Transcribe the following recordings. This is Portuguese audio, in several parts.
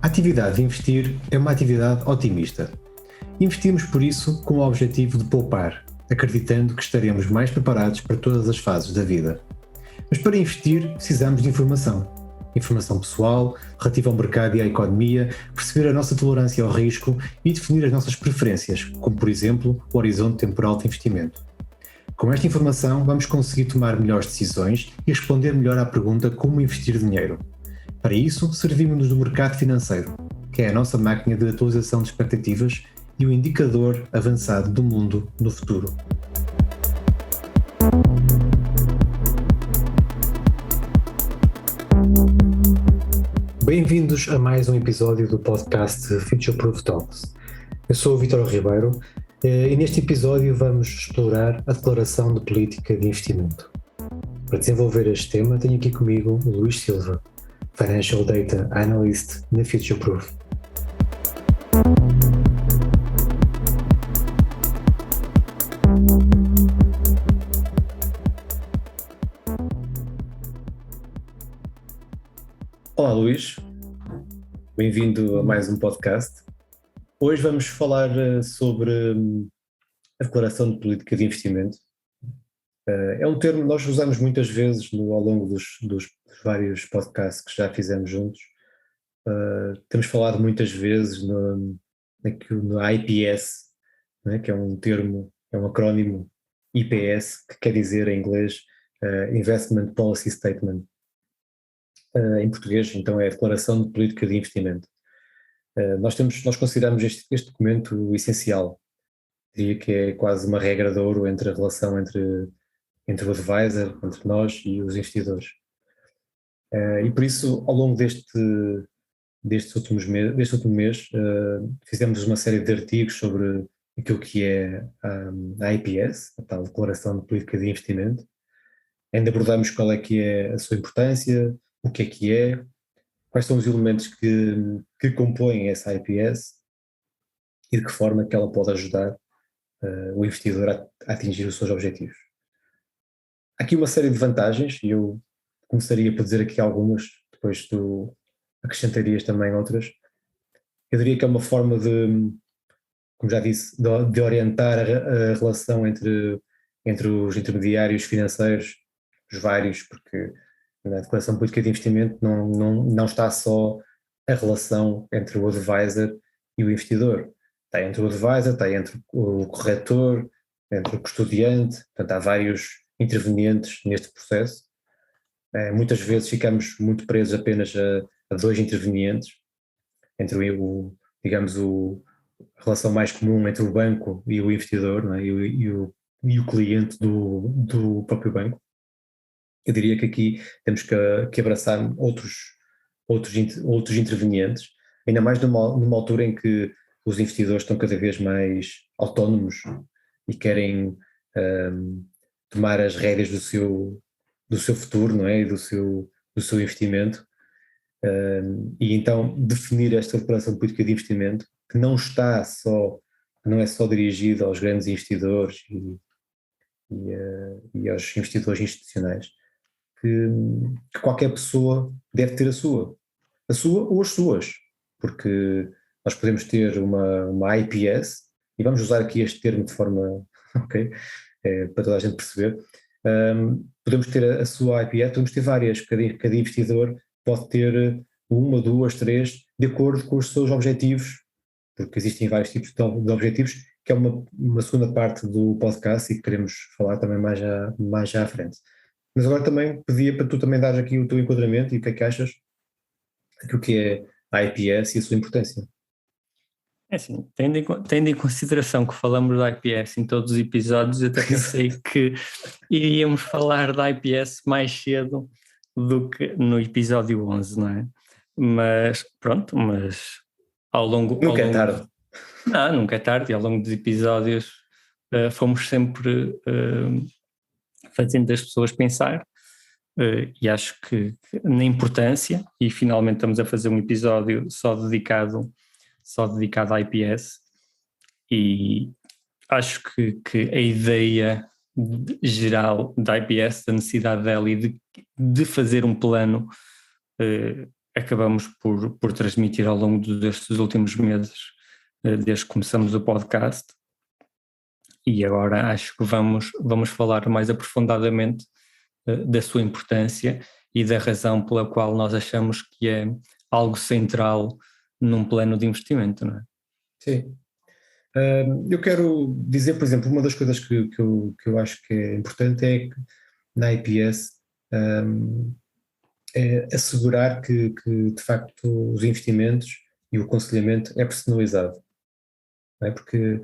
A atividade de investir é uma atividade otimista. Investimos, por isso, com o objetivo de poupar, acreditando que estaremos mais preparados para todas as fases da vida. Mas para investir precisamos de informação. Informação pessoal, relativa ao mercado e à economia, perceber a nossa tolerância ao risco e definir as nossas preferências, como por exemplo o horizonte temporal de investimento. Com esta informação vamos conseguir tomar melhores decisões e responder melhor à pergunta como investir dinheiro. Para isso, servimos-nos do mercado financeiro, que é a nossa máquina de atualização de expectativas e o indicador avançado do mundo no futuro. Bem-vindos a mais um episódio do podcast Future Proof Talks. Eu sou o Vítor Ribeiro e neste episódio vamos explorar a declaração de política de investimento. Para desenvolver este tema, tenho aqui comigo o Luís Silva, Financial Data Analyst na Future Proof. Olá Luís, bem-vindo a mais um podcast. Hoje vamos falar sobre a declaração de política de investimento. É um termo que nós usamos muitas vezes ao longo dos vários podcasts que já fizemos juntos. Temos falado muitas vezes no IPS, né, que é um termo, é um acrónimo IPS, que quer dizer em inglês Investment Policy Statement. Em português, então, é a Declaração de Política de Investimento. Nós consideramos este documento essencial. Diria que é quase uma regra de ouro entre a relação entre o advisor, entre nós e os investidores. E por isso, ao longo deste último mês, fizemos uma série de artigos sobre aquilo que é a IPS, a tal Declaração de Política de Investimento. Ainda abordamos qual é que é a sua importância, o que é, quais são os elementos que compõem essa IPS e de que forma que ela pode ajudar o investidor a atingir os seus objetivos. Há aqui uma série de vantagens e eu começaria por dizer aqui algumas, depois tu acrescentarias também outras. Eu diria que é uma forma de, como já disse, de orientar a relação entre os intermediários financeiros, os vários, porque na Declaração de Política de Investimento não está só a relação entre o advisor e o investidor. Está entre o advisor, está entre o corretor, entre o custodiante, portanto há vários intervenientes neste processo. Muitas vezes ficamos muito presos apenas a dois intervenientes, entre a relação mais comum entre o banco e o investidor, não é? e o cliente do próprio banco. Eu diria que aqui temos que abraçar outros intervenientes, ainda mais numa altura em que os investidores estão cada vez mais autónomos e querem tomar as rédeas do seu futuro, não é? E do seu investimento. E então definir esta declaração de política de investimento, que não é só dirigida aos grandes investidores e aos investidores institucionais, que qualquer pessoa deve ter a sua ou as suas, porque nós podemos ter uma IPS, e vamos usar aqui este termo de forma, para toda a gente perceber. Podemos ter a sua IPS, podemos ter várias, cada investidor pode ter uma, duas, três, de acordo com os seus objetivos, porque existem vários tipos de objetivos, que é uma segunda parte do podcast e que queremos falar também mais já à frente. Mas agora também pedia para tu também dares aqui o teu enquadramento e o que é que achas do que é a IPS e a sua importância. É assim, tendo em consideração que falamos da IPS em todos os episódios, eu até pensei que iríamos falar da IPS mais cedo do que no episódio 11, não é? Mas pronto, ao longo... Nunca é tarde. Não, nunca é tarde, e ao longo dos episódios fomos sempre fazendo as pessoas pensar, e acho que na importância, e finalmente estamos a fazer um episódio só dedicado à IPS, e acho que a ideia geral da IPS, da necessidade dela e de fazer um plano acabamos por transmitir ao longo destes últimos meses, desde que começamos o podcast. E agora acho que vamos falar mais aprofundadamente da sua importância e da razão pela qual nós achamos que é algo central num plano de investimento, não é? Sim. Eu quero dizer, por exemplo, uma das coisas que eu acho que é importante é que na IPS é assegurar que de facto os investimentos e o aconselhamento é personalizado, não é? Porque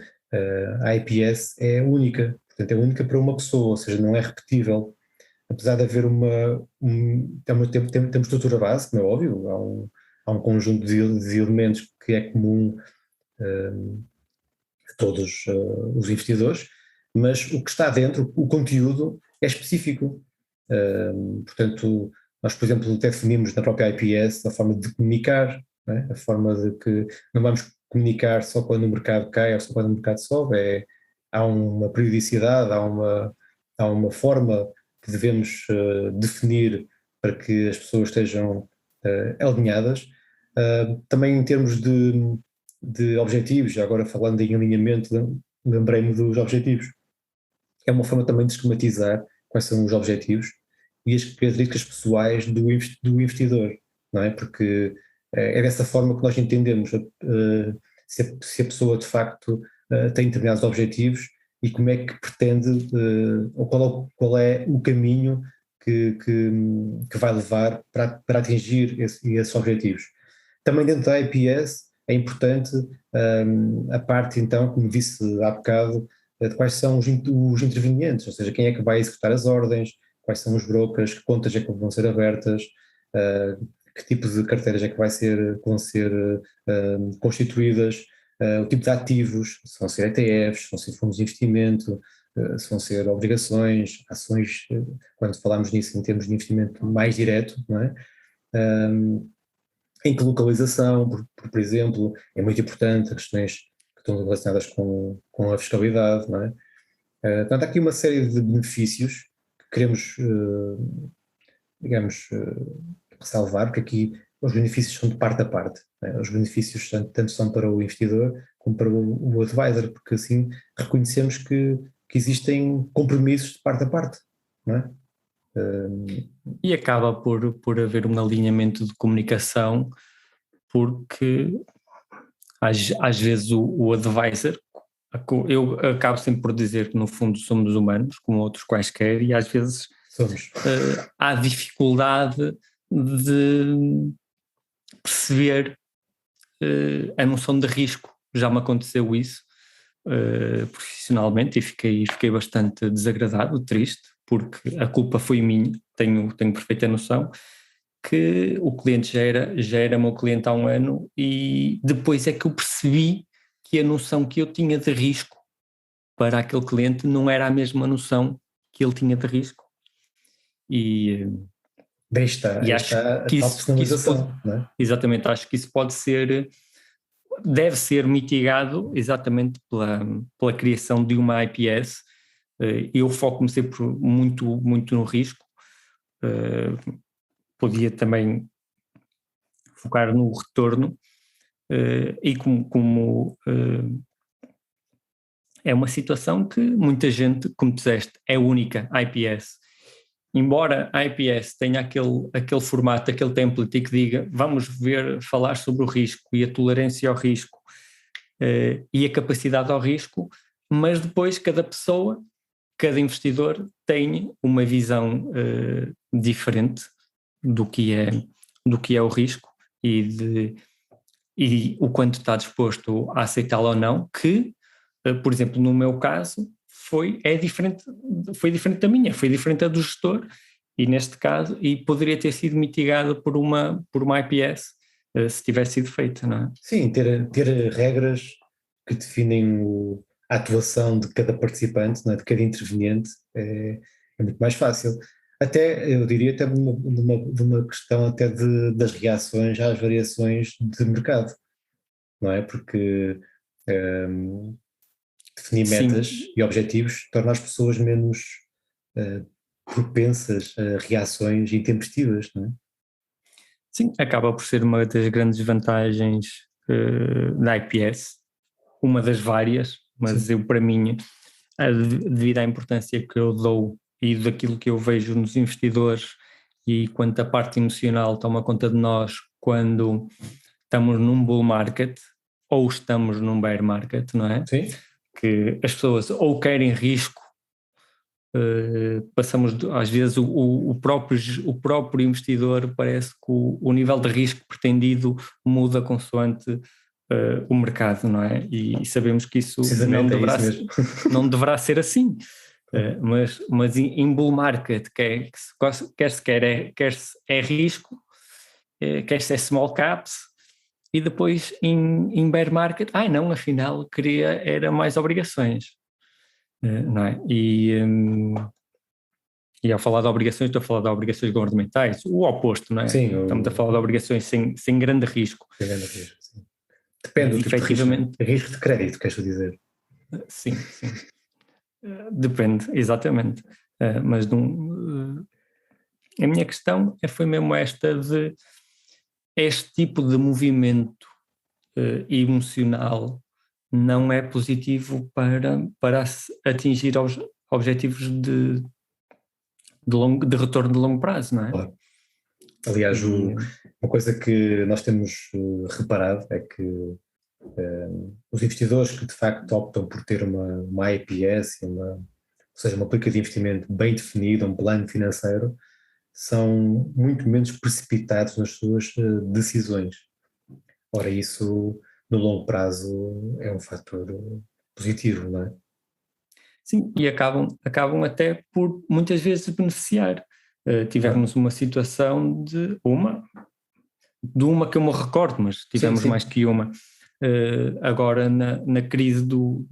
a IPS é única, portanto é única para uma pessoa, ou seja, não é repetível. Apesar de haver tem uma estrutura base, como é óbvio, há um conjunto de elementos que é comum a todos os investidores, mas o que está dentro, o conteúdo, é específico. Portanto, nós, por exemplo, até definimos na própria IPS a forma de comunicar, não é? A forma de que não vamos comunicar só quando o mercado cai ou só quando o mercado sobe, há uma periodicidade, há uma forma que devemos definir para que as pessoas estejam alinhadas. Também em termos de objetivos, já agora falando em alinhamento, lembrei-me dos objetivos. É uma forma também de esquematizar quais são os objetivos e as características pessoais do investidor, não é? Porque é dessa forma que nós entendemos se a pessoa de facto tem determinados objetivos e como é que pretende, ou qual é o caminho que vai levar para atingir esses objetivos. Também dentro da IPS é importante a parte, então, como disse há bocado, de quais são os intervenientes, ou seja, quem é que vai executar as ordens, quais são os brokers, que contas é que vão ser abertas, que tipo de carteiras é que vão ser constituídas, o tipo de ativos, se vão ser ETFs, se vão ser fundos de investimento, se vão ser obrigações, ações, quando falamos nisso em termos de investimento mais direto, não é? Em que localização, por exemplo, é muito importante, as questões que estão relacionadas com a fiscalidade, não é? Portanto, há aqui uma série de benefícios que queremos, digamos, ressalvar, porque aqui os benefícios são de parte a parte, não é? Os benefícios tanto são para o investidor como para o advisor, porque assim reconhecemos que existem compromissos de parte a parte, não é? E acaba por haver um alinhamento de comunicação, porque às vezes o advisor, eu acabo sempre por dizer que no fundo somos humanos, como outros quaisquer, e às vezes Somos. há dificuldade de perceber a noção de risco. Já me aconteceu isso profissionalmente e fiquei bastante desagradado, triste, porque a culpa foi minha, tenho perfeita noção que o cliente já era meu cliente há um ano e depois é que eu percebi que a noção que eu tinha de risco para aquele cliente não era a mesma noção que ele tinha de risco. E acho a que tal isso pode, personalização, não é? exatamente, acho que isso deve ser mitigado exatamente pela criação de uma IPS. Eu foco-me sempre muito no risco, podia também focar no retorno, e como é uma situação que muita gente, como disseste, é única, a IPS. Embora a IPS tenha aquele formato, aquele template e que diga vamos falar sobre o risco e a tolerância ao risco e a capacidade ao risco, mas depois cada pessoa, cada investidor tem uma visão diferente do que é o risco e o quanto está disposto a aceitá-lo ou não, que, por exemplo, no meu caso, foi diferente da minha, foi diferente da do gestor, e neste caso, e poderia ter sido mitigado por uma IPS, se tivesse sido feita, não é? Sim, ter regras que definem a atuação de cada participante, não é? De cada interveniente, é muito mais fácil. Até, eu diria, até de uma questão até das reações às variações de mercado, não é? Porque definir Sim, metas e objetivos torna as pessoas menos propensas a reações intempestivas, não é? Sim, acaba por ser uma das grandes vantagens da IPS, uma das várias, mas Sim. eu, para mim, devido à importância que eu dou e daquilo que eu vejo nos investidores e quanto a parte emocional toma conta de nós quando estamos num bull market ou estamos num bear market, não é? Sim. Que as pessoas ou querem risco, passamos às vezes o próprio investidor parece que o nível de risco pretendido muda consoante o mercado, não é? E sabemos que isso Precisamente, é isso mesmo. não deverá ser assim. Mas em bull market, quer se é risco, quer se é small caps, e depois em bear market, não, afinal queria era mais obrigações, não é? E ao falar de obrigações, estou a falar de obrigações governamentais, o oposto, não é? Sim, Estamos a falar de obrigações sem grande risco. grande risco, sim. Mas Depende do tipo de risco. efetivamente, Risco de crédito, queres dizer? sim. Depende, exatamente. Mas a minha questão foi mesmo esta de este tipo de movimento emocional não é positivo para atingir objetivos de retorno de longo prazo, não é? Claro. Aliás, uma coisa que nós temos reparado é que os investidores que de facto optam por ter uma IPS, ou seja, uma política de investimento bem definida, um plano financeiro, são muito menos precipitados nas suas decisões. Ora, isso no longo prazo é um fator positivo, não é? Sim, e acabam até por muitas vezes beneficiar. Tivemos uma situação de uma que eu me recordo, mas Sim, tivemos mais sim. que uma. Agora na crise do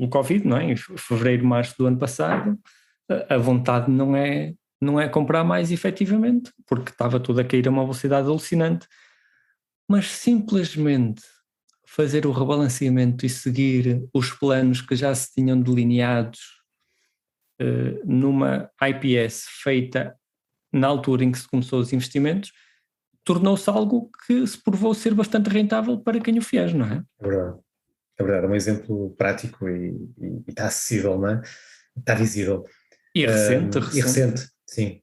Covid, não é? Em fevereiro, março do ano passado, a vontade não é comprar mais efetivamente, porque estava tudo a cair a uma velocidade alucinante, mas simplesmente fazer o rebalanceamento e seguir os planos que já se tinham delineados numa IPS feita na altura em que se começou os investimentos, tornou-se algo que se provou ser bastante rentável para quem o fez, não é? É verdade. É verdade, é um exemplo prático e está acessível, não é? Está visível. E recente. E recente, sim.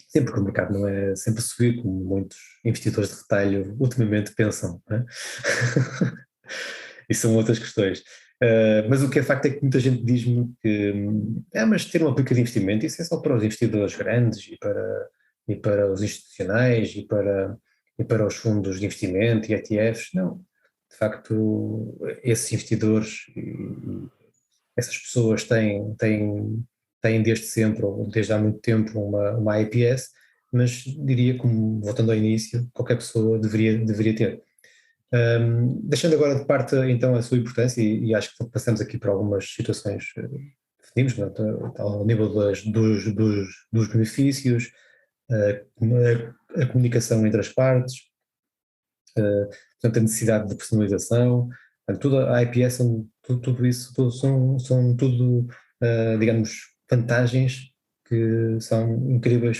Sim, porque o mercado não é sempre a subir, como muitos investidores de retalho ultimamente pensam, não é? E são outras questões. Mas o que é facto é que muita gente diz-me que mas ter uma política de investimento, isso é só para os investidores grandes e para os institucionais e para os fundos de investimento e ETFs. Não, de facto, esses investidores e essas pessoas têm desde sempre, ou desde há muito tempo, uma IPS, mas diria, como voltando ao início, qualquer pessoa deveria ter. Deixando agora de parte então a sua importância, e acho que passamos aqui por algumas situações definimos, ao nível dos benefícios, a comunicação entre as partes, portanto a necessidade de personalização, portanto, tudo a IPS, tudo isso são tudo, digamos, vantagens que são incríveis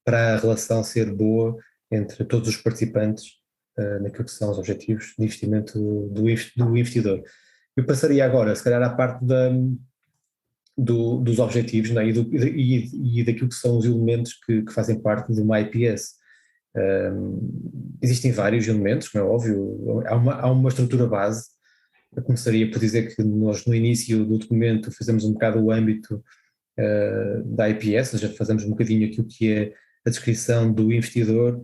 para a relação ser boa entre todos os participantes naquilo que são os objetivos de investimento do investidor. Eu passaria agora, se calhar, à parte dos objetivos, não é? E daquilo que são os elementos que fazem parte de uma IPS. Existem vários elementos, como é óbvio, há uma estrutura base. Eu começaria por dizer que nós, no início do documento, fazemos um bocado o âmbito da IPS, ou seja, fazemos um bocadinho aquilo que é a descrição do investidor,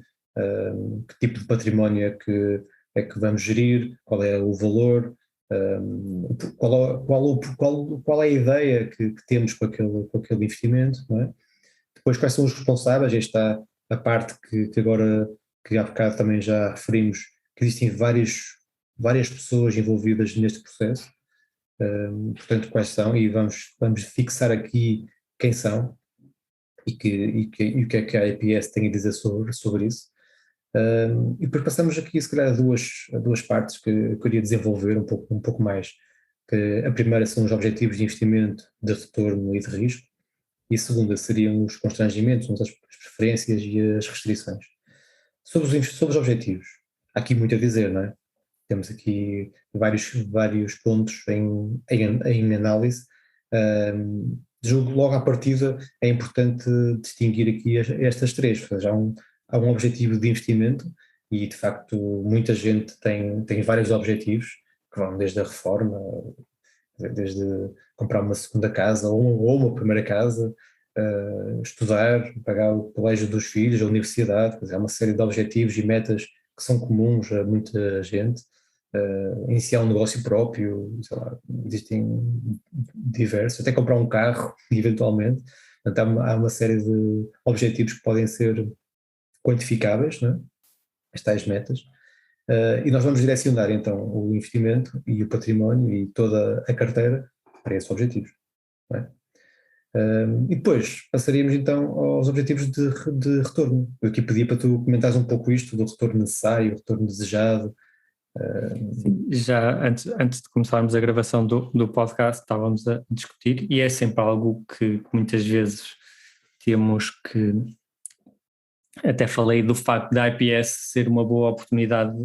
que tipo de património é que vamos gerir, qual é o valor, qual é a ideia que temos com aquele investimento, não é? Depois, quais são os responsáveis? Aí está a parte que agora, que há bocado também já referimos, que existem várias pessoas envolvidas neste processo, portanto, quais são, e vamos fixar aqui quem são e o que é que a IPS tem a dizer sobre isso. E depois passamos aqui, se calhar, a duas partes que eu queria desenvolver um pouco mais. Que a primeira são os objetivos de investimento, de retorno e de risco, e a segunda seriam os constrangimentos, as preferências e as restrições. Sobre os objetivos, há aqui muito a dizer, não é? Temos aqui vários pontos em análise. Julgo logo à partida é importante distinguir aqui estas três. Há um objetivo de investimento e, de facto, muita gente tem vários objetivos, que vão desde a reforma, desde comprar uma segunda casa ou uma primeira casa, estudar, pagar o colégio dos filhos, a universidade. Quer dizer, há uma série de objetivos e metas que são comuns a muita gente. Iniciar um negócio próprio, sei lá, existem diversos, até comprar um carro, eventualmente. Portanto, há uma série de objetivos que podem ser quantificáveis, não é? As tais metas. E nós vamos direcionar então o investimento e o património e toda a carteira para esses objetivos. Não é? E depois passaríamos então aos objetivos de retorno. Eu aqui pedia para tu comentares um pouco isto do retorno necessário, retorno desejado. Sim, já antes de começarmos a gravação do podcast estávamos a discutir, e é sempre algo que muitas vezes temos que, até falei do facto da IPS ser uma boa oportunidade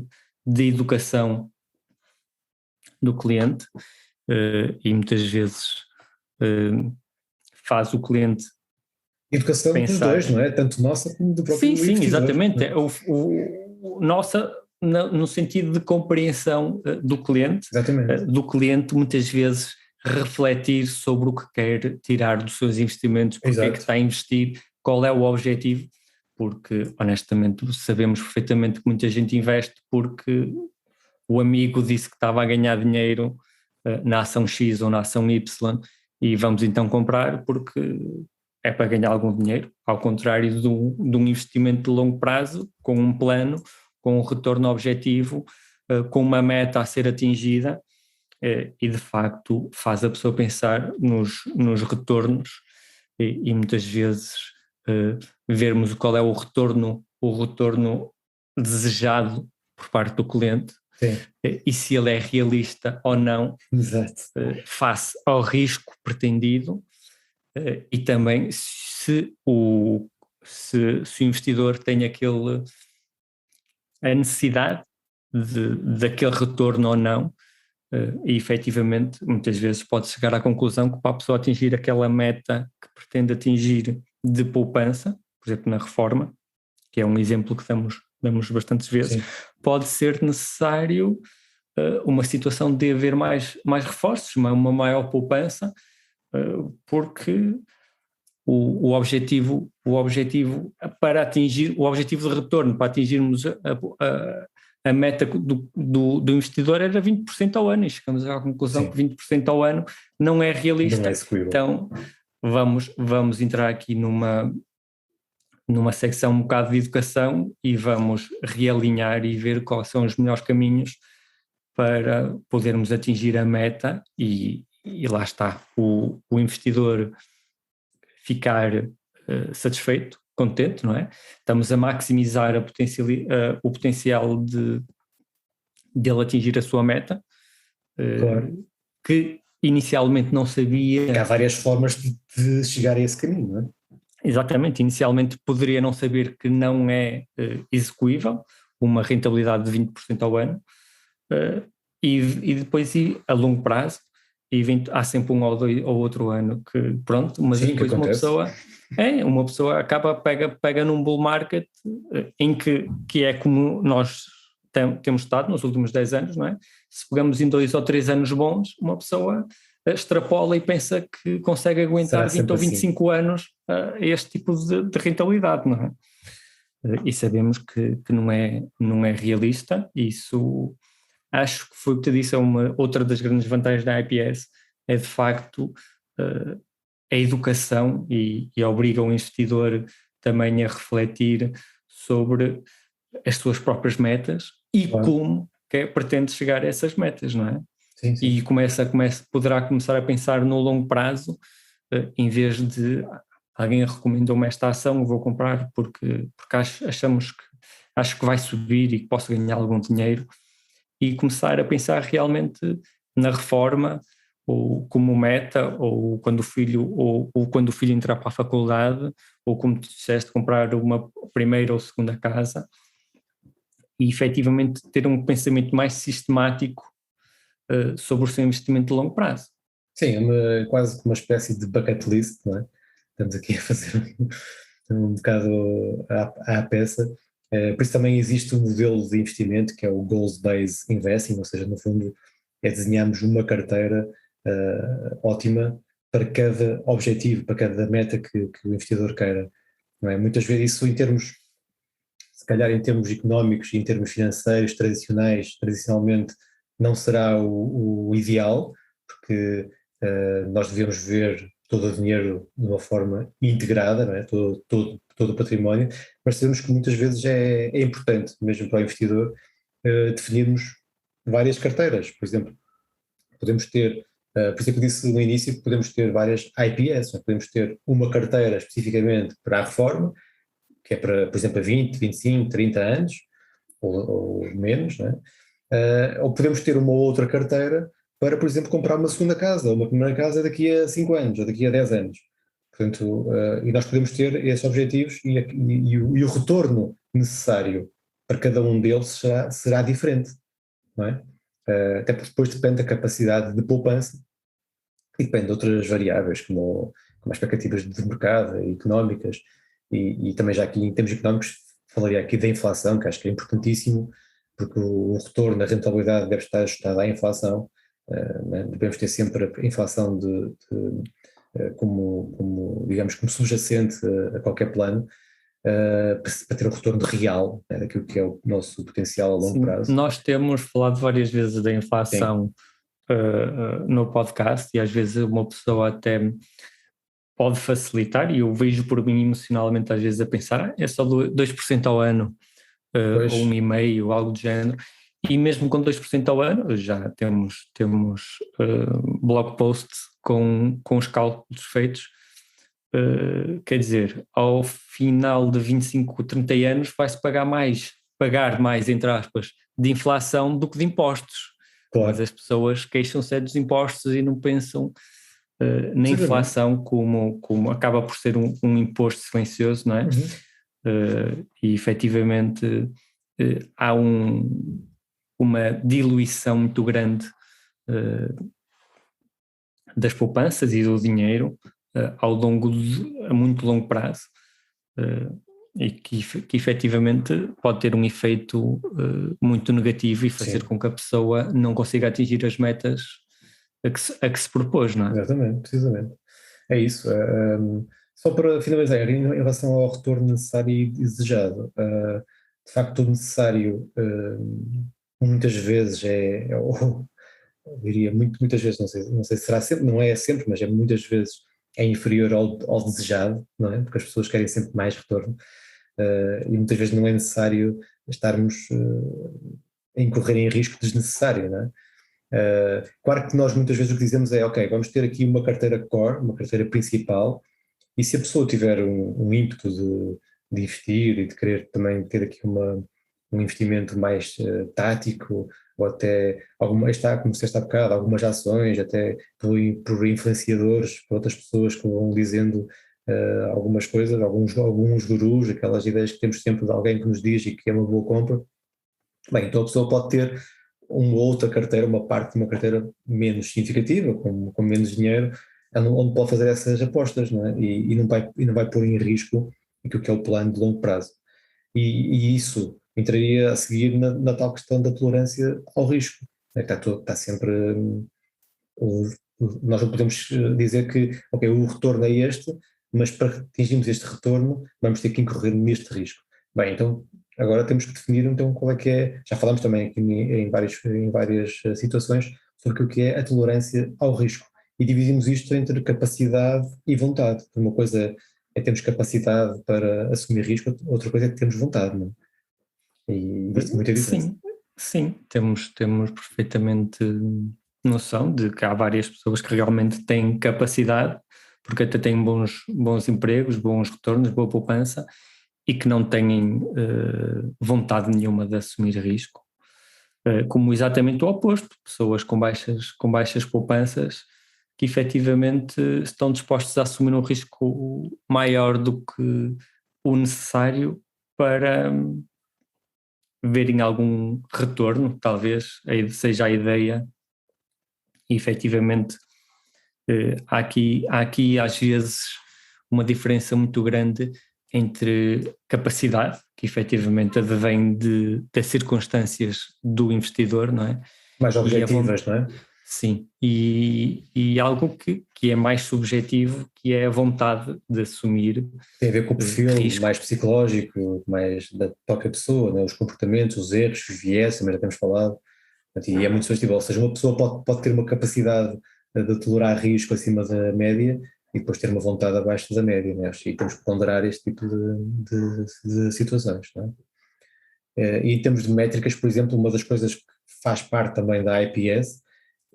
de educação do cliente, e muitas vezes faz o cliente Educação dos pensar. dois, não é? Tanto nossa como do próprio investidor. Sim, exatamente. É? Nossa, no sentido de compreensão do cliente, muitas vezes refletir sobre o que quer tirar dos seus investimentos, porque é que está a investir, qual é o objetivo, porque honestamente sabemos perfeitamente que muita gente investe porque o amigo disse que estava a ganhar dinheiro na ação X ou na ação Y e vamos então comprar porque é para ganhar algum dinheiro, ao contrário de um investimento de longo prazo, com um plano, com um retorno objetivo, com uma meta a ser atingida, e de facto faz a pessoa pensar nos retornos e muitas vezes vermos qual é o retorno desejado por parte do cliente. Sim. E se ele é realista ou não, face ao risco pretendido. E também se o investidor tem a necessidade daquele retorno ou não, e efetivamente muitas vezes pode chegar à conclusão que para a pessoa atingir aquela meta que pretende atingir de poupança, por exemplo na reforma, que é um exemplo que damos bastantes vezes, sim, pode ser necessário uma situação de haver mais reforços, uma maior poupança, porque o objetivo para atingir, o objetivo de retorno para atingirmos a meta do investidor era 20% ao ano, e chegamos à conclusão, sim, que 20% ao ano não é realista. Não é execuível. Então vamos entrar aqui numa secção um bocado de educação e vamos realinhar e ver quais são os melhores caminhos para podermos atingir a meta e lá está, o investidor ficar satisfeito, contente, não é? Estamos a maximizar o potencial dele atingir a sua meta, claro, que inicialmente não sabia. Há várias formas de chegar a esse caminho, não é? Exatamente, inicialmente poderia não saber que não é execuível uma rentabilidade de 20% ao ano, e depois a longo prazo, e há sempre um ou outro ano que pronto, mas sim, depois uma pessoa pega num bull market em que é como nós temos estado nos últimos 10 anos, não é? Se pegamos em 2 ou 3 anos bons, uma pessoa extrapola e pensa que consegue aguentar 20 ou 25 assim anos este tipo de rentabilidade, não é? E sabemos que não é realista. Isso acho que foi o que te disse, outra das grandes vantagens da IPS é de facto a educação e obriga o investidor também a refletir sobre as suas próprias metas e claro, como pretende chegar a essas metas, não é? Sim, sim. E poderá começar a pensar no longo prazo, em vez de alguém recomendou-me esta ação, vou comprar porque acho que vai subir e que posso ganhar algum dinheiro, e começar a pensar realmente na reforma ou como meta, ou quando o filho entrar para a faculdade, ou como tu disseste, comprar uma primeira ou segunda casa, e efetivamente ter um pensamento mais sistemático sobre o seu investimento de longo prazo. Sim, quase como uma espécie de bucket list, não é? Estamos aqui a fazer um bocado à peça. Por isso também existe um modelo de investimento que é o Goals-Based Investing, ou seja, no fundo é desenharmos uma carteira ótima para cada objetivo, para cada meta que o investidor queira. Não é? Muitas vezes isso em termos, se calhar em termos económicos e em termos financeiros tradicionalmente não será o ideal, porque nós devemos ver todo o dinheiro de uma forma integrada, não é? todo o património, mas sabemos que muitas vezes é importante, mesmo para o investidor, definirmos várias carteiras. Por exemplo, podemos ter, por isso é que eu disse no início, que podemos ter várias IPS, não é? Podemos ter uma carteira especificamente para a reforma, que é para, por exemplo, a 20, 25, 30 anos, ou menos, não é? Ou podemos ter uma outra carteira para, por exemplo, comprar uma segunda casa, ou uma primeira casa daqui a 5 anos, ou daqui a 10 anos. Portanto, e nós podemos ter esses objetivos e o retorno necessário para cada um deles será diferente, não é? Até porque depois depende da capacidade de poupança e depende de outras variáveis, como as expectativas de mercado, económicas, e também já aqui em termos económicos falaria aqui da inflação, que acho que é importantíssimo, porque o retorno, a rentabilidade deve estar ajustada à inflação, né? Devemos ter sempre a inflação digamos, como subjacente a qualquer plano, para ter um retorno real, né, daquilo que é o nosso potencial a longo Sim, prazo. nós temos falado várias vezes da Sim, inflação no podcast, e às vezes uma pessoa até pode facilitar, e eu vejo por mim emocionalmente às vezes a pensar, é só 2% ao ano, ou pois, 1,5%, algo do género, e mesmo com 2% ao ano já temos blog posts com os cálculos feitos. Quer dizer, ao final de 25, 30 anos vai-se pagar mais, entre aspas, de inflação do que de impostos. Mas claro, as pessoas queixam-se dos impostos e não pensam na precisamente. inflação como acaba por ser um imposto silencioso, não é? Uhum. E efetivamente há uma diluição muito grande das poupanças e do dinheiro a muito longo prazo, e que efetivamente pode ter um efeito muito negativo e fazer Sim. com que a pessoa não consiga atingir as metas a que se propôs, não é? Exatamente, precisamente. É isso. Só para finalizar, em relação ao retorno necessário e desejado, de facto, o necessário muitas vezes ou eu diria muitas vezes, não sei se será sempre, não é sempre, mas muitas vezes é inferior ao desejado, não é? Porque as pessoas querem sempre mais retorno, e muitas vezes não é necessário estarmos a incorrer em risco desnecessário, não é? Claro que nós muitas vezes o que dizemos é, ok, vamos ter aqui uma carteira core, uma carteira principal, e se a pessoa tiver um ímpeto de investir e de querer também ter aqui um investimento mais tático, ou até, como disseste há bocado, algumas ações, até por influenciadores, por outras pessoas que vão dizendo algumas coisas, alguns gurus, aquelas ideias que temos sempre de alguém que nos diz e que é uma boa compra, bem, então a pessoa pode ter uma outra carteira, uma parte de uma carteira menos significativa, com menos dinheiro, onde pode fazer essas apostas, não é? E não vai pôr em risco aquilo que é o plano de longo prazo. E isso entraria a seguir na tal questão da tolerância ao risco. Está sempre. Nós não podemos dizer que, ok, o retorno é este, mas para atingirmos este retorno vamos ter que incorrer neste risco. Bem, então agora temos que definir então qual é que é, já falámos também aqui em várias situações sobre o que é a tolerância ao risco e dividimos isto entre capacidade e vontade. Uma coisa é termos capacidade para assumir risco, outra coisa é termos vontade, não é? E existe muita diferença. Sim, sim, temos perfeitamente noção de que há várias pessoas que realmente têm capacidade, porque até têm bons empregos, bons retornos, boa poupança, e que não têm vontade nenhuma de assumir risco. Como exatamente o oposto, pessoas com baixas poupanças que efetivamente estão dispostos a assumir um risco maior do que o necessário para verem algum retorno, talvez seja a ideia. E efetivamente há aqui às vezes uma diferença muito grande entre capacidade, que efetivamente advém das circunstâncias do investidor, não é? Mais objetivas, não é? Sim, e algo que é mais subjetivo, que é a vontade de assumir. Tem a ver com o perfil risco. mais psicológico, mais da própria pessoa, né? Os comportamentos, os erros, os viés, também já temos falado. E é muito subjetivo, ou seja, uma pessoa pode ter uma capacidade de tolerar risco acima da média e depois ter uma vontade abaixo da média, né? E temos que ponderar este tipo de situações, não é? E em termos de métricas, por exemplo, uma das coisas que faz parte também da IPS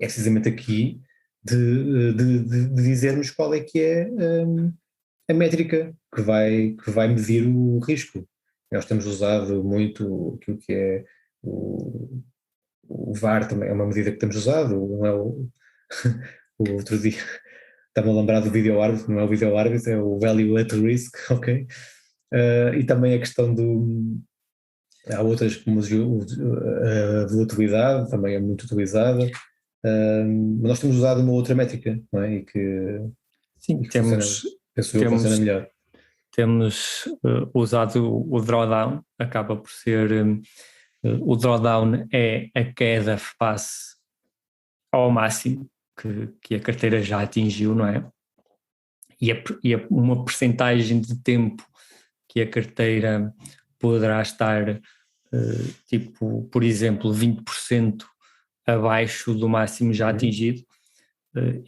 é precisamente aqui de dizermos qual é que é a métrica que vai medir o risco. Nós temos usado muito aquilo que é o VAR, também é uma medida que temos usado, não é o outro dia estava a lembrar do vídeo-árbitro, não é o vídeo-árbitro, é o Value at Risk, ok? E também a questão há outras como a volatilidade, também é muito utilizada, mas nós temos usado uma outra métrica, não é? Sim, funciona melhor. Temos usado o drawdown, acaba por ser o drawdown é a queda face ao máximo que a carteira já atingiu, não é? E uma percentagem de tempo que a carteira poderá estar, tipo, por exemplo, 20% abaixo do máximo já atingido.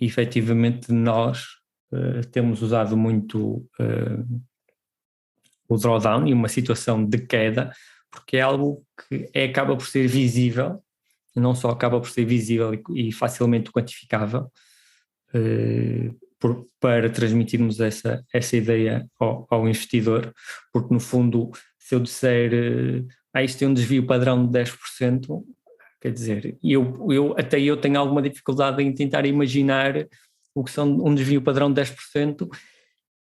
Efetivamente nós temos usado muito o drawdown e uma situação de queda, porque é algo que acaba por ser visível, não só acaba por ser visível e facilmente quantificável, para transmitirmos essa ideia ao investidor, porque no fundo, se eu disser isto tem um desvio padrão de 10%, quer dizer, até eu tenho alguma dificuldade em tentar imaginar o que são um desvio padrão de 10%,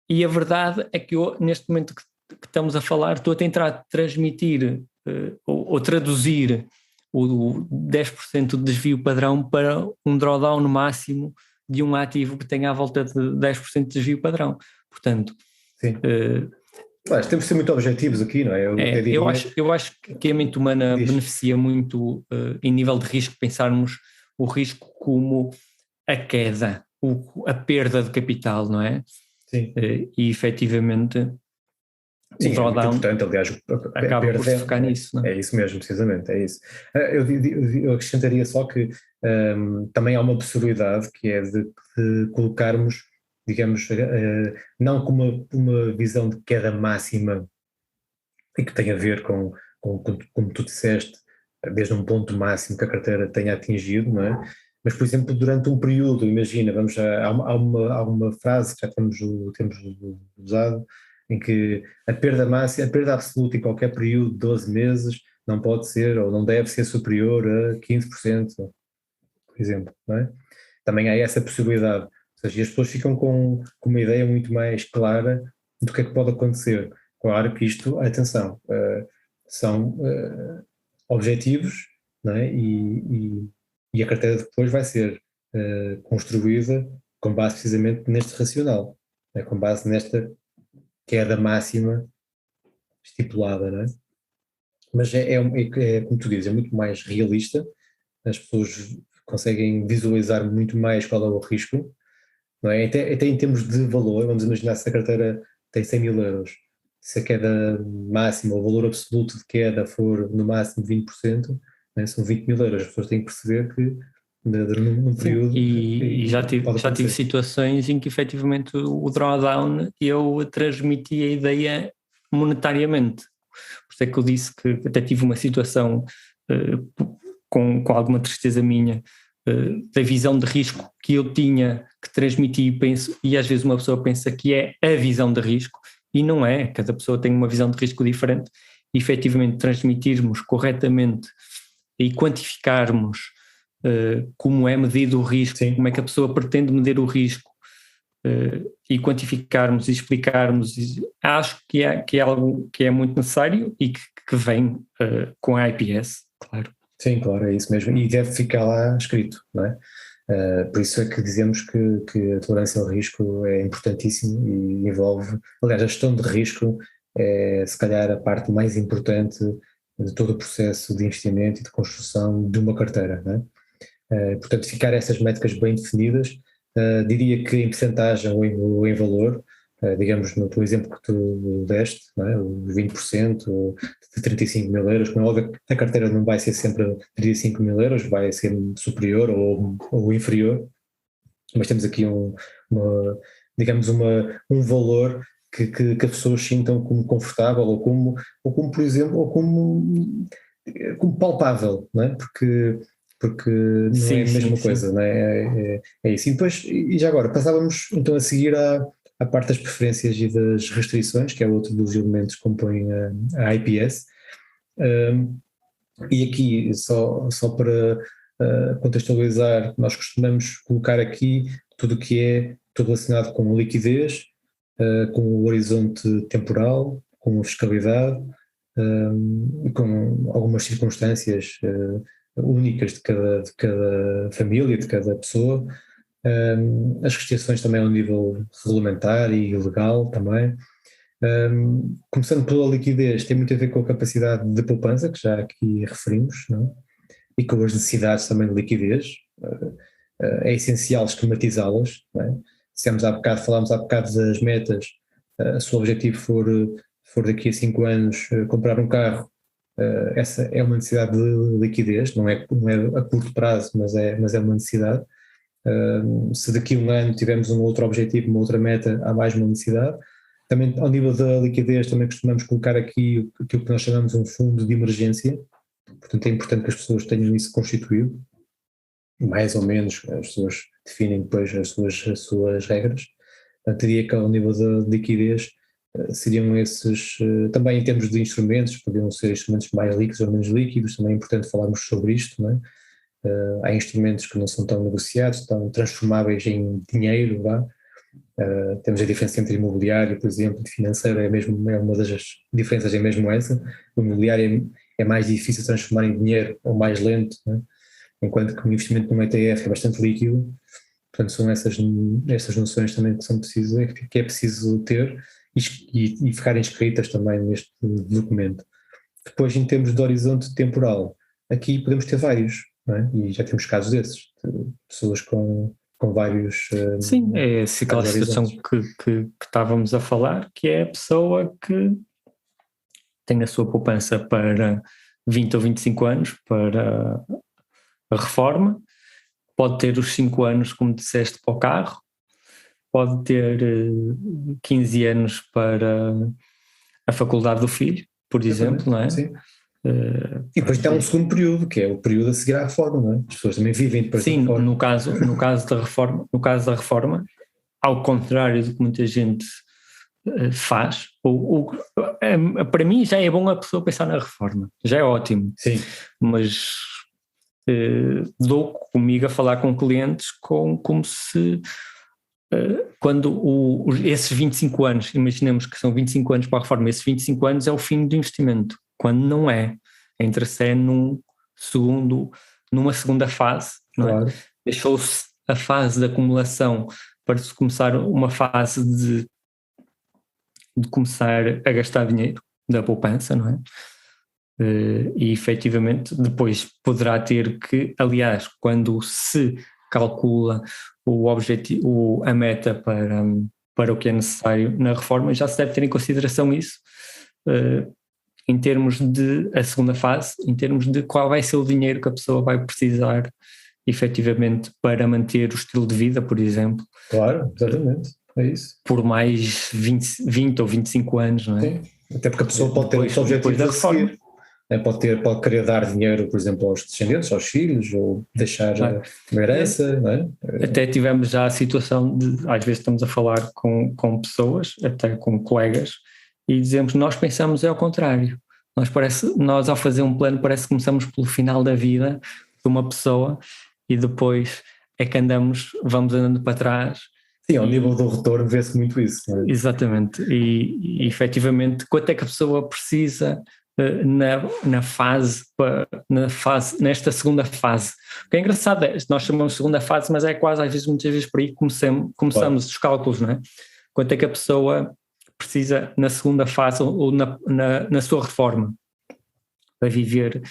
e a verdade é que eu, neste momento que estamos a falar, estou a tentar transmitir ou traduzir o 10% de desvio padrão para um drawdown máximo de um ativo que tenha à volta de 10% de desvio padrão. Portanto, sim. Mas temos de ser muito objetivos aqui, não é? Eu acho que a mente humana beneficia muito em nível de risco, pensarmos o risco como a queda, a perda de capital, não é? Sim. E efetivamente sim, o drawdown é muito importante, aliás, acaba por se focar nisso, não é? É isso mesmo, precisamente, é isso. Eu acrescentaria só que também há uma possibilidade que é de colocarmos, digamos, não com uma visão de queda máxima e que tem a ver com como tu disseste, desde um ponto máximo que a carteira tenha atingido, não é? Mas, por exemplo, durante um período, imagina, há uma frase que já temos usado, em que a perda absoluta em qualquer período de 12 meses não pode ser ou não deve ser superior a 15%, por exemplo, não é? Também há essa possibilidade, ou seja, as pessoas ficam com uma ideia muito mais clara do que é que pode acontecer. Claro que isto, atenção, são objetivos, não é? E a carteira depois vai ser construída com base precisamente neste racional, né? Com base nesta queda máxima estipulada, não é? Mas como tu dizes, é muito mais realista, as pessoas conseguem visualizar muito mais qual é o risco, não é? Até em termos de valor, vamos imaginar se a carteira tem 100 mil euros, se a queda máxima, o valor absoluto de queda for no máximo 20%, né, são 20 mil euros, as pessoas têm que perceber que num período... Sim, e já tive situações em que efetivamente o drawdown eu transmiti a ideia monetariamente. Por isso é que eu disse que até tive uma situação com alguma tristeza minha, da visão de risco que eu tinha que transmitir, penso, e às vezes uma pessoa pensa que é a visão de risco, e não é, cada pessoa tem uma visão de risco diferente, e efetivamente transmitirmos corretamente e quantificarmos como é medido o risco, Sim. como é que a pessoa pretende medir o risco, e quantificarmos e explicarmos, acho que é algo que é muito necessário e que vem com a IPS, claro. Sim, claro, é isso mesmo, e deve ficar lá escrito, não é? Por isso é que dizemos que a tolerância ao risco é importantíssimo e envolve, aliás, a gestão de risco é se calhar a parte mais importante de todo o processo de investimento e de construção de uma carteira, não é? Portanto, ficar essas métricas bem definidas, diria que em percentagem ou em valor, digamos no teu exemplo que tu deste, não é? Os 20% de 35 mil euros, como é óbvio que a carteira não vai ser sempre 35 mil euros, vai ser superior ou inferior, mas temos aqui digamos um valor que as pessoas sintam como confortável ou como por exemplo, ou como palpável, não é? Porque não Sim, é a mesma sim, coisa, sim. não é? É isso. E depois, e já agora, passávamos então a seguir à parte das preferências e das restrições, que é outro dos elementos que compõem a IPS. E aqui, só para contextualizar, nós costumamos colocar aqui tudo o que é tudo relacionado com a liquidez, com o horizonte temporal, com a fiscalidade, e com algumas circunstâncias únicas de cada família, de cada pessoa, as restrições também ao nível regulamentar e legal também. Começando pela liquidez, tem muito a ver com a capacidade de poupança, que já aqui referimos, não é? E com as necessidades também de liquidez. É essencial esquematizá-las, não é? Falámos há bocado das metas, se o objetivo for daqui a 5 anos comprar um carro, essa é uma necessidade de liquidez, não é a curto prazo, mas é uma necessidade. Se daqui a um ano tivermos um outro objetivo, uma outra meta, há mais uma necessidade. Também ao nível da liquidez também costumamos colocar aqui aquilo que nós chamamos um fundo de emergência, portanto é importante que as pessoas tenham isso constituído, mais ou menos as pessoas definem depois as suas regras. Portanto, diria que ao nível da liquidez seriam esses, também em termos de instrumentos, poderiam ser instrumentos mais líquidos ou menos líquidos, também é importante falarmos sobre isto, não é? Há instrumentos que não são tão negociados, tão transformáveis em dinheiro, vá. Temos a diferença entre imobiliário, por exemplo, e financeiro, é uma das diferenças, é mesmo essa. O imobiliário é mais difícil de transformar em dinheiro ou mais lento, né? Enquanto que o investimento num ETF é bastante líquido. Portanto, são essas noções também que são preciso, que é preciso ter e ficarem escritas também neste documento. Depois, em termos de horizonte temporal, aqui podemos ter vários, não é? E já temos casos desses, de pessoas com vários. Sim, é aquela situação que estávamos a falar, que é a pessoa que tem a sua poupança para 20 ou 25 anos para a reforma, pode ter os 5 anos, como disseste, para o carro, pode ter 15 anos para a faculdade do filho, por exemplo, não é? Sim. E depois tem um segundo período, que é o período a seguir à reforma, não é? As pessoas também vivem depois da reforma. Sim, no caso da reforma, ao contrário do que muita gente faz, para mim já é bom a pessoa pensar na reforma, já é ótimo. Sim. Mas dou comigo a falar com clientes como se quando esses 25 anos, imaginemos que são 25 anos para a reforma, esses 25 anos é o fim do investimento, quando não é, entra-se numa segunda fase, não Claro. é? Deixou-se a fase de acumulação para se começar uma fase de começar a gastar dinheiro da poupança, não é? E efetivamente depois poderá ter que, aliás, quando se calcula o objetivo, a meta para o que é necessário na reforma, já se deve ter em consideração isso, em termos de a segunda fase, em termos de qual vai ser o dinheiro que a pessoa vai precisar efetivamente para manter o estilo de vida, por exemplo. Claro, exatamente, é isso. Por mais 20 ou 25 anos, não é? Sim, até porque a pessoa pode ter outros objetivos a seguir. Pode querer dar dinheiro, por exemplo, aos descendentes, aos filhos, ou deixar uma herança, não é? Até tivemos já a situação de, às vezes estamos a falar com pessoas, até com colegas, e dizemos, nós pensamos ao contrário. Nós ao fazer um plano parece que começamos pelo final da vida de uma pessoa e depois é que vamos andando para trás. Sim, ao nível do retorno vê-se muito isso. Não é? Exatamente, e efetivamente quanto é que a pessoa precisa nesta segunda fase. O que é engraçado é, nós chamamos de segunda fase, mas é quase muitas vezes por aí começamos os cálculos, não é? Quanto é que a pessoa precisa na segunda fase ou na sua reforma para viver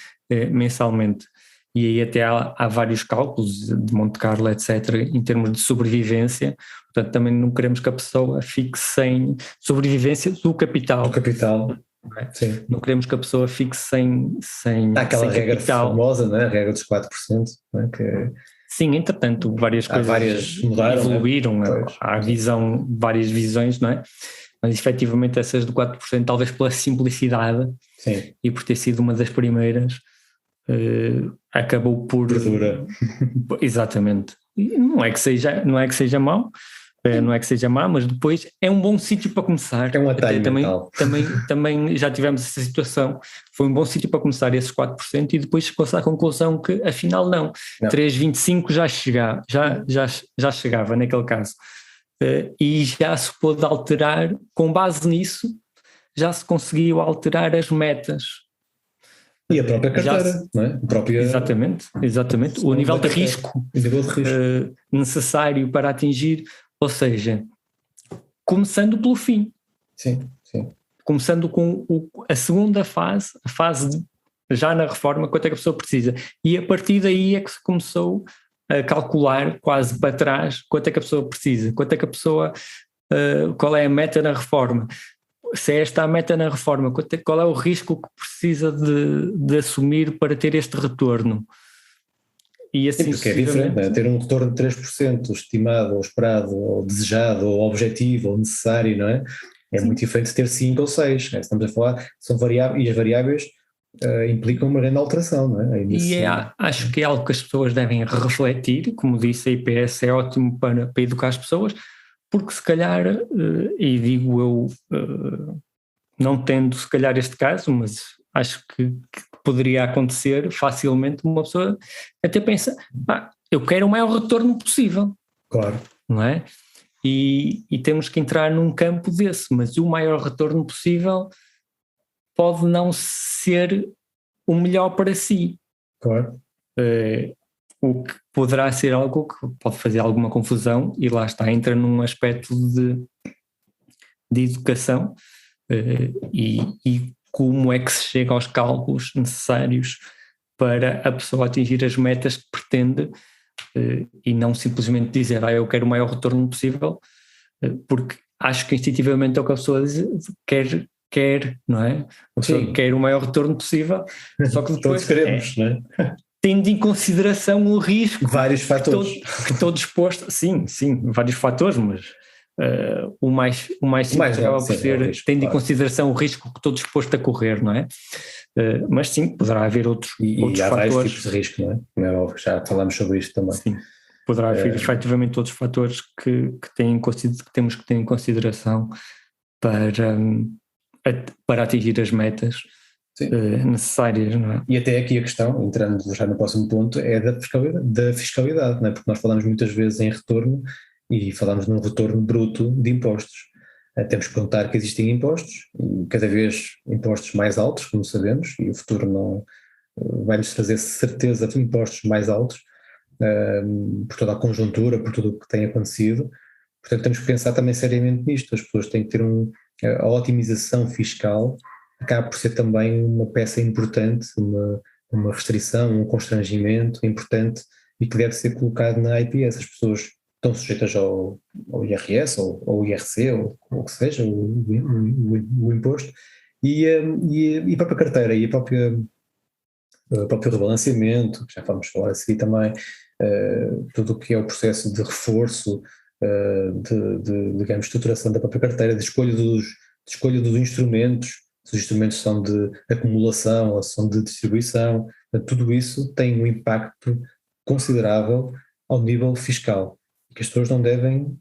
mensalmente. E aí até há vários cálculos de Monte Carlo, etc., em termos de sobrevivência. Portanto, também não queremos que a pessoa fique sem sobrevivência do capital. Do capital. Não é? Sim. Não queremos que a pessoa fique sem Há aquela sem regra capital. famosa, não é? A regra dos 4%. Não é? Que Sim, entretanto, várias coisas mudaram, evoluíram, né? há várias visões, não é? Mas efetivamente essas do 4%, talvez pela simplicidade, sim, e por ter sido uma das primeiras, acabou por... Perdura. Exatamente. E não é que seja mau, não é que seja má, mas depois é um bom sítio para começar. É um atalho mental. Também já tivemos essa situação, foi um bom sítio para começar esses 4% e depois chegou-se à conclusão que afinal não. 3,25 já chegava naquele caso. E já se pôde alterar, com base nisso, já se conseguiu alterar as metas. E a própria carteira, não é? Exatamente. O nível de risco necessário para atingir, ou seja, começando pelo fim. Sim. Começando com a segunda fase, a fase já na reforma, quanto é que a pessoa precisa. E a partir daí é que se começou a calcular quase para trás quanto é que a pessoa precisa, quanto é que a pessoa, qual é a meta na reforma. Se é esta a meta na reforma, qual é o risco que precisa de assumir para ter este retorno? E assim, porque é diferente, não é? Ter um retorno de 3% estimado, ou esperado, ou desejado, ou objetivo, ou necessário, não é? É muito diferente de ter 5 ou 6, né? Estamos a falar, são variáveis, e as variáveis implicam uma grande alteração, não é? Acho que é algo que as pessoas devem refletir, como disse, a IPS é ótimo para educar as pessoas, porque se calhar, e digo eu, não tendo se calhar este caso, mas acho que poderia acontecer facilmente, uma pessoa até pensa, eu quero o maior retorno possível. Claro. Não é? E temos que entrar num campo desse, mas o maior retorno possível pode não ser o melhor para si. Claro. O que poderá ser algo que pode fazer alguma confusão, e lá está, entra num aspecto de educação e como é que se chega aos cálculos necessários para a pessoa atingir as metas que pretende, e não simplesmente dizer, eu quero o maior retorno possível, porque acho que instintivamente é o que a pessoa quer, não é? A pessoa quer o maior retorno possível, só que depois todos queremos, não é? Tendo em consideração o risco, vários fatores que estou disposto, sim, vários fatores, mas o mais simples acaba por ser, risco, tendo em consideração o risco que estou disposto a correr, não é? Mas sim, poderá haver outros há fatores. Vários tipos de risco, não é? Como é óbvio, já falamos sobre isto também. Sim, poderá haver efetivamente outros fatores que temos que ter em consideração para atingir as metas necessárias, não é? E até aqui a questão, entrando já no próximo ponto, é da fiscalidade, não é? Porque nós falamos muitas vezes em retorno e falamos num retorno bruto de impostos. Temos que contar que existem impostos, e cada vez impostos mais altos, como sabemos, e o futuro não vai-nos trazer certeza de impostos mais altos, por toda a conjuntura, por tudo o que tem acontecido. Portanto, temos que pensar também seriamente nisto. As pessoas têm que ter a otimização fiscal, acaba por ser também uma peça importante, uma restrição, um constrangimento importante e que deve ser colocado na IPS. As pessoas estão sujeitas ao IRS ou ao IRC ou o que seja, o imposto, e a própria carteira e o próprio rebalanceamento, que já vamos falar a seguir também, tudo o que é o processo de reforço, digamos, estruturação da própria carteira, de escolha dos instrumentos, se os instrumentos são de acumulação ou são de distribuição, tudo isso tem um impacto considerável ao nível fiscal, que as pessoas não devem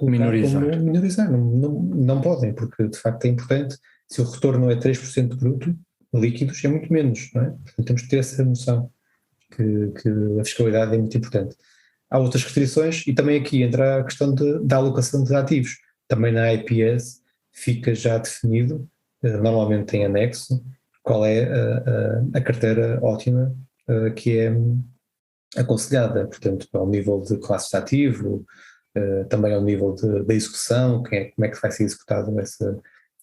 minorizar, não podem, porque de facto é importante. Se o retorno é 3% bruto, líquidos é muito menos, não é? Portanto, temos que ter essa noção. que a fiscalidade é muito importante. Há outras restrições e também aqui entra a questão da alocação de ativos. Também na IPS fica já definido, normalmente em anexo, qual é a carteira ótima que é aconselhada, portanto, ao nível de classe de ativo, também ao nível da execução, como é que vai ser executado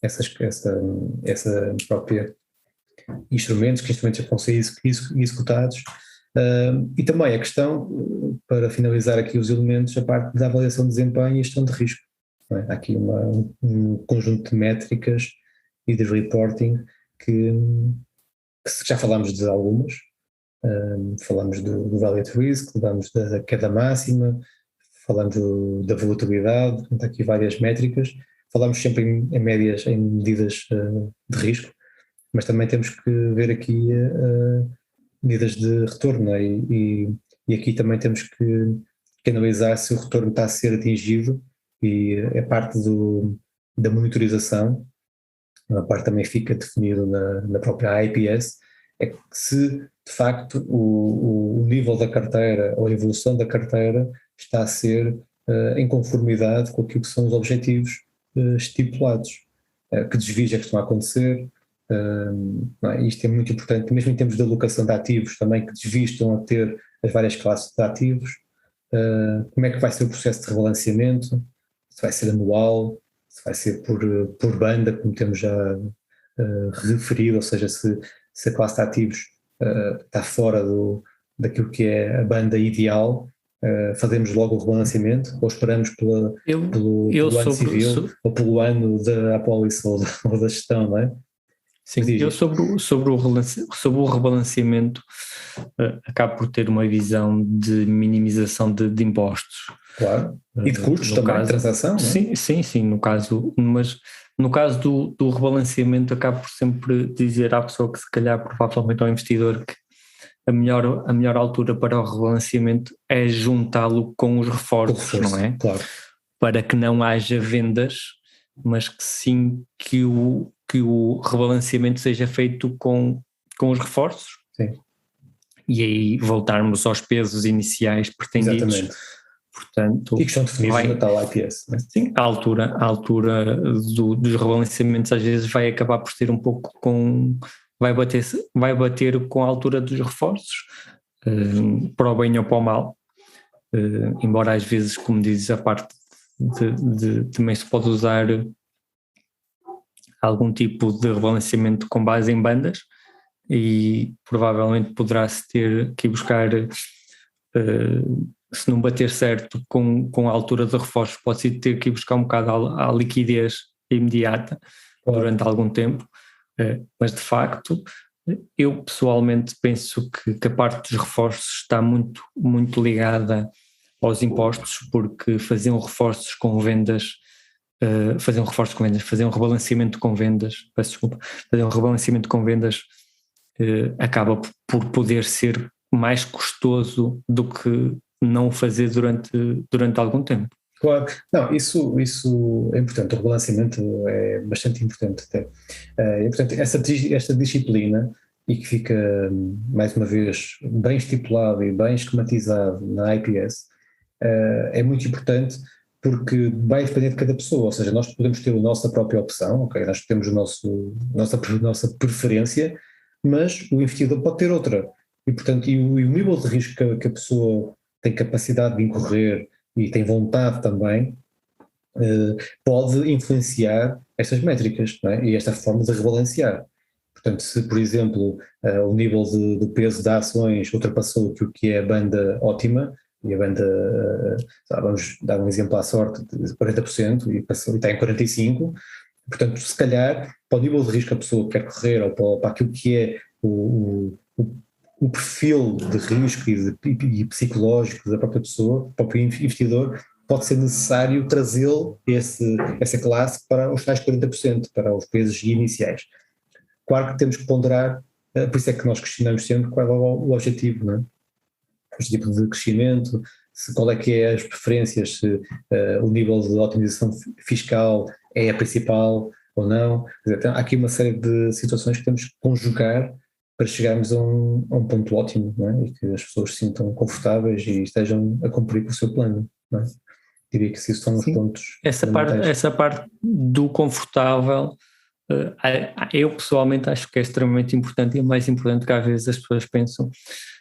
essa própria instrumentos, que instrumentos é que vão ser executados, e também a questão, para finalizar aqui os elementos, a parte da avaliação de desempenho e gestão de risco. Não é? Há aqui um conjunto de métricas e de reporting que já falámos de algumas, falamos do value at risk, falamos da queda máxima, falamos da volatilidade, portanto, há aqui várias métricas, falamos sempre em médias, em medidas de risco, mas também temos que ver aqui medidas de retorno, né? e aqui também temos que analisar se o retorno está a ser atingido, e é parte da monitorização, a parte também fica definido na própria IPS, é que se de facto o nível da carteira ou a evolução da carteira está a ser em conformidade com aquilo que são os objetivos estipulados, que desvios é que estão a acontecer. Isto é muito importante, mesmo em termos de alocação de ativos também, que desvios estão a ter as várias classes de ativos, como é que vai ser o processo de rebalanceamento, se vai ser anual, se vai ser por banda, como temos já referido, ou seja, se a classe de ativos está fora daquilo que é a banda ideal, fazemos logo o rebalanceamento ou esperamos pelo ano civil ou pelo ano da apólice ou da gestão, não é? Sim, eu sobre o rebalanceamento acabo por ter uma visão de minimização de impostos. Claro, e de custos também, de transação, não é? Sim, no caso, mas no caso do rebalanceamento acabo por sempre dizer à pessoa que se calhar provavelmente ao investidor que a melhor altura para o rebalanceamento é juntá-lo com os reforços, não é? Claro. Para que não haja vendas, mas que sim que o rebalanceamento seja feito com os reforços. Sim. E aí voltarmos aos pesos iniciais pretendidos. Exatamente. Portanto, e que estão definidos na tal IPS. Né? Sim, a altura dos rebalanceamentos às vezes vai acabar por ser um pouco vai bater com a altura dos reforços, para o bem ou para o mal, embora às vezes, como dizes, a parte também se pode usar algum tipo de rebalanceamento com base em bandas e provavelmente poderá-se ter que ir buscar, se não bater certo com a altura de reforços, pode-se ter que ir buscar um bocado à liquidez imediata durante algum tempo, mas de facto eu pessoalmente penso que a parte dos reforços está muito, muito ligada aos impostos, porque fazer um rebalanceamento com vendas, fazer um rebalanceamento com vendas acaba por poder ser mais custoso do que não o fazer durante algum tempo. Claro, não, isso é importante, o rebalanceamento é bastante importante até. E, portanto, esta disciplina, e que fica, mais uma vez, bem estipulado e bem esquematizado na IPS, é muito importante porque vai depender de cada pessoa, ou seja, nós podemos ter a nossa própria opção, ok, nós temos nossa preferência, mas o investidor pode ter outra, e portanto, e o nível de risco que a pessoa tem capacidade de incorrer e tem vontade também, pode influenciar estas métricas, não é? E esta forma de rebalancear. Portanto, se por exemplo o nível de peso de ações ultrapassou aquilo que é a banda ótima, e a banda, vamos dar um exemplo à sorte, de 40% e está em 45%, portanto, se calhar, para o nível de risco que a pessoa quer correr, ou para aquilo que é o perfil de risco e psicológico da própria pessoa, do próprio investidor, pode ser necessário trazê-lo, essa classe, para os tais 40%, para os pesos iniciais. Claro que temos que ponderar, por isso é que nós questionamos sempre qual é o objetivo, não é? O objetivo de crescimento, qual é que é as preferências, se o nível de otimização fiscal é a principal ou não. Quer dizer, há aqui uma série de situações que temos que conjugar para chegarmos a um ponto ótimo, não é? E que as pessoas se sintam confortáveis e estejam a cumprir com o seu plano, não é? Diria que isso são os pontos fundamentais. Essa parte do confortável, eu pessoalmente acho que é extremamente importante e é mais importante que às vezes as pessoas pensam.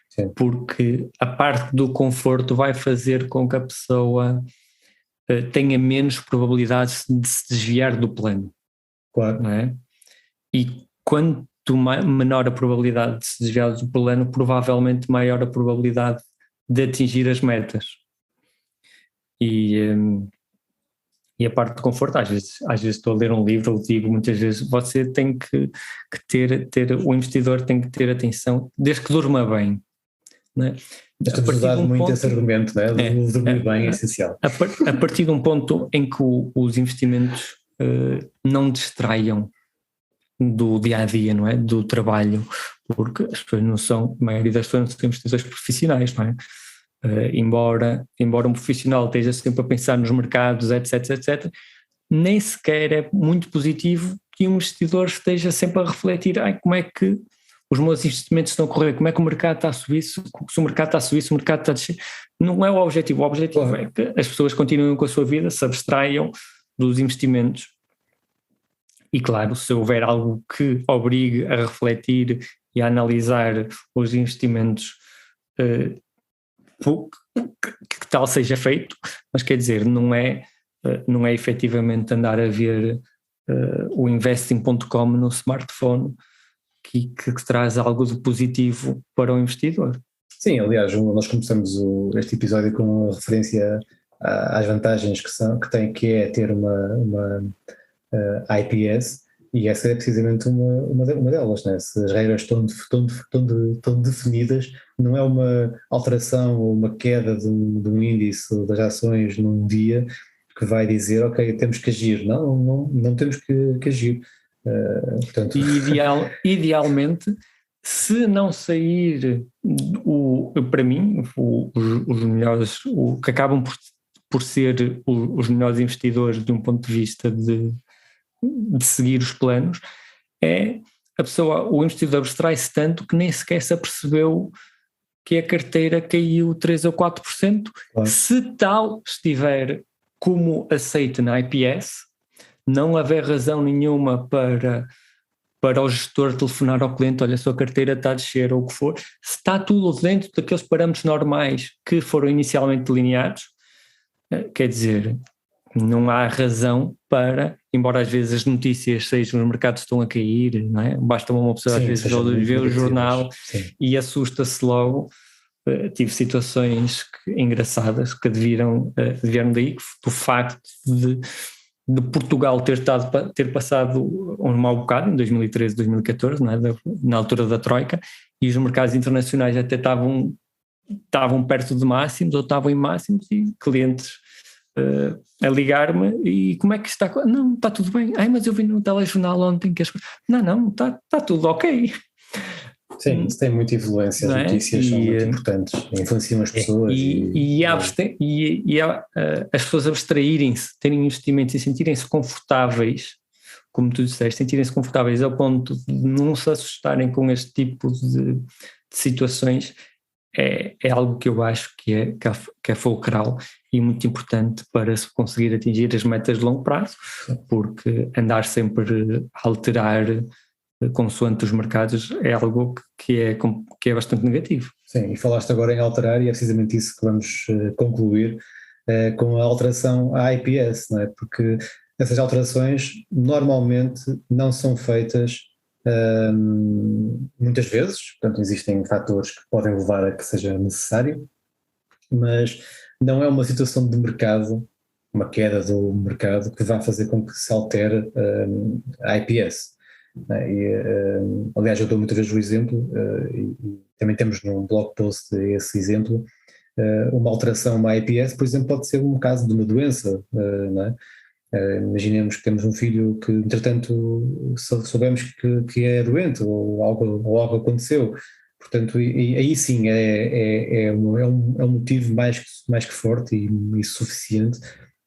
Sim. Porque a parte do conforto vai fazer com que a pessoa tenha menos probabilidades de se desviar do plano. Claro. Não é? E quanto menor a probabilidade de se desviar do plano, provavelmente maior a probabilidade de atingir as metas. E a parte do conforto, às vezes estou a ler um livro, eu digo muitas vezes, você tem que ter, o investidor tem que ter atenção, desde que durma bem. Não é? Temos usado muito esse argumento, não é? Dormir bem é essencial. A partir de um ponto em que os investimentos não distraiam do dia-a-dia, não é? Do trabalho, porque as pessoas não são, a maioria das pessoas não são investidores profissionais, não é? Embora um profissional esteja sempre a pensar nos mercados, etc, nem sequer é muito positivo que um investidor esteja sempre a refletir como é que os meus investimentos estão a correr, como é que o mercado está a subir, se o mercado está a subir, se o mercado está a descer. Não é o objetivo é que as pessoas continuem com a sua vida, se abstraiam dos investimentos. E claro, se houver algo que obrigue a refletir e a analisar os investimentos, que tal seja feito, mas quer dizer, não é efetivamente andar a ver o investing.com no smartphone que traz algo de positivo para o investidor. Sim, aliás, nós começamos este episódio com uma referência às vantagens que é ter uma IPS, e essa é precisamente uma delas, né? Se as regras estão definidas, não é uma alteração ou uma queda de um índice das ações num dia que vai dizer, ok, temos que agir. Não temos que agir. Portanto... Idealmente, se não sair para mim, os melhores, o que acabam por ser os melhores investidores de um ponto de vista de seguir os planos, é o investidor abstrai-se tanto que nem sequer se apercebeu que a carteira caiu 3 ou 4%. Claro. Se tal estiver como aceite na IPS, não haver razão nenhuma para o gestor telefonar ao cliente, olha, a sua carteira está a descer ou o que for, se está tudo dentro daqueles parâmetros normais que foram inicialmente delineados, quer dizer, não há razão para, embora às vezes as notícias sejam os mercados estão a cair, não é? Basta uma pessoa às vezes ver o jornal e assusta-se logo. Tive situações engraçadas que vieram daí, do facto de Portugal ter passado um mau bocado em 2013, 2014, não é? Na altura da Troika, e os mercados internacionais até estavam perto de máximos ou estavam em máximos, e clientes a ligar-me, e como é que está? Não, está tudo bem. Mas eu vi no telejornal ontem que não, está tudo ok. Sim, isso tem muita influência, as notícias são muito importantes, influenciam as pessoas. As pessoas abstraírem-se, terem investimentos e sentirem-se confortáveis, como tu disseste, sentirem-se confortáveis ao ponto de não se assustarem com este tipo de situações, é algo que eu acho que é fulcral e muito importante para se conseguir atingir as metas de longo prazo, porque andar sempre a alterar consoante os mercados é algo que é bastante negativo. Sim, e falaste agora em alterar, e é precisamente isso que vamos concluir com a alteração à IPS, não é? Porque essas alterações normalmente não são feitas muitas vezes, portanto existem fatores que podem levar a que seja necessário, mas não é uma situação de mercado, uma queda do mercado, que vai fazer com que se altere a IPS. Aliás, eu dou muitas vezes o exemplo, e também temos num blog post esse exemplo, uma alteração, uma IPS, por exemplo, pode ser um caso de uma doença, não é? Imaginemos que temos um filho que, entretanto, soubemos que é doente ou algo aconteceu, portanto, e aí sim é um motivo mais que forte e suficiente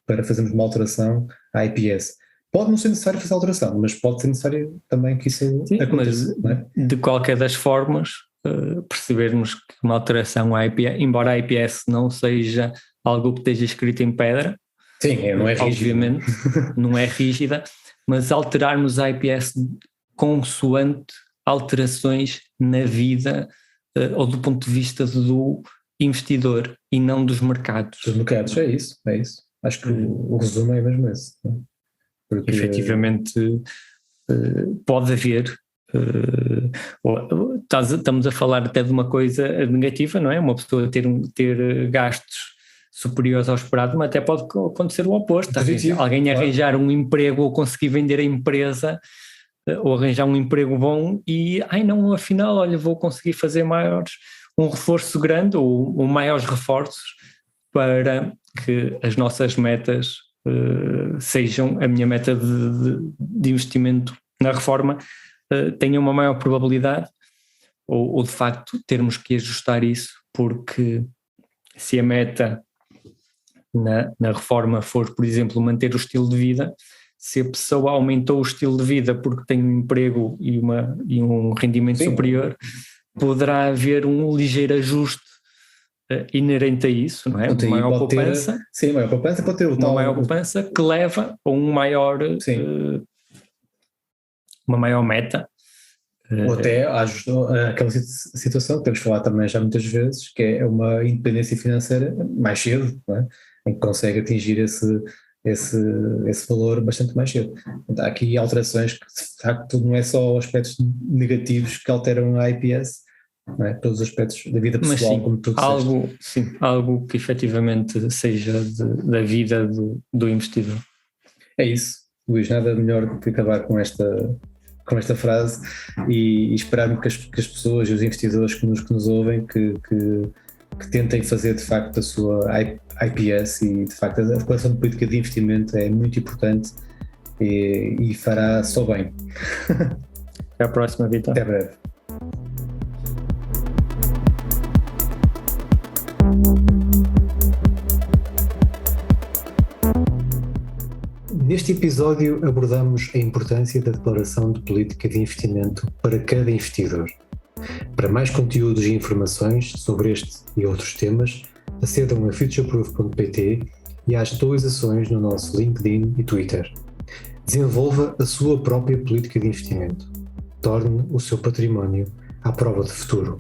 para fazermos uma alteração à IPS. pode não ser necessário fazer alteração, mas pode ser necessário também que isso aconteça. Mas de qualquer das formas, percebermos que uma alteração à IPS, embora a IPS não seja algo que esteja escrito em pedra, sim, não é rígida. Obviamente, não é rígida, mas alterarmos a IPS consoante alterações na vida ou do ponto de vista do investidor e não dos mercados. Dos mercados, é isso. Acho que o resumo é mesmo esse. Porque efetivamente pode haver, estamos a falar até de uma coisa negativa, não é? Uma pessoa ter gastos superiores ao esperado, mas até pode acontecer o oposto. Alguém arranjar um emprego ou conseguir vender a empresa ou arranjar um emprego bom e, não, afinal, olha, vou conseguir fazer um reforço grande ou maiores reforços para que as nossas metas sejam, a minha meta de investimento na reforma tenha uma maior probabilidade ou de facto termos que ajustar isso, porque se a meta na reforma for, por exemplo, manter o estilo de vida, se a pessoa aumentou o estilo de vida porque tem um emprego e um rendimento superior, poderá haver um ligeiro ajuste inerente a isso, não é? Uma maior poupança. Sim, maior poupança pode ter uma maior poupança que leva a uma maior meta. Ou até aquela situação que temos falado também já muitas vezes, que é uma independência financeira mais cedo, não é? Em que consegue atingir esse valor bastante mais cedo. Há aqui alterações que de facto não é só aspectos negativos que alteram a IPS, não é? Todos os aspectos da vida pessoal, mas, como tu disseste. Algo que efetivamente seja da vida do investidor. É isso, Luís, nada melhor do que acabar com esta frase e esperarmos que as pessoas e os investidores que nos ouvem que tentem fazer de facto a sua IPS e de facto a declaração de política de investimento é muito importante e fará só bem. Até à próxima, Vitor. Até breve. Neste episódio abordamos a importância da declaração de política de investimento para cada investidor. Para mais conteúdos e informações sobre este e outros temas, acedam a futureproof.pt e às atualizações no nosso LinkedIn e Twitter. Desenvolva a sua própria política de investimento. Torne o seu património à prova de futuro.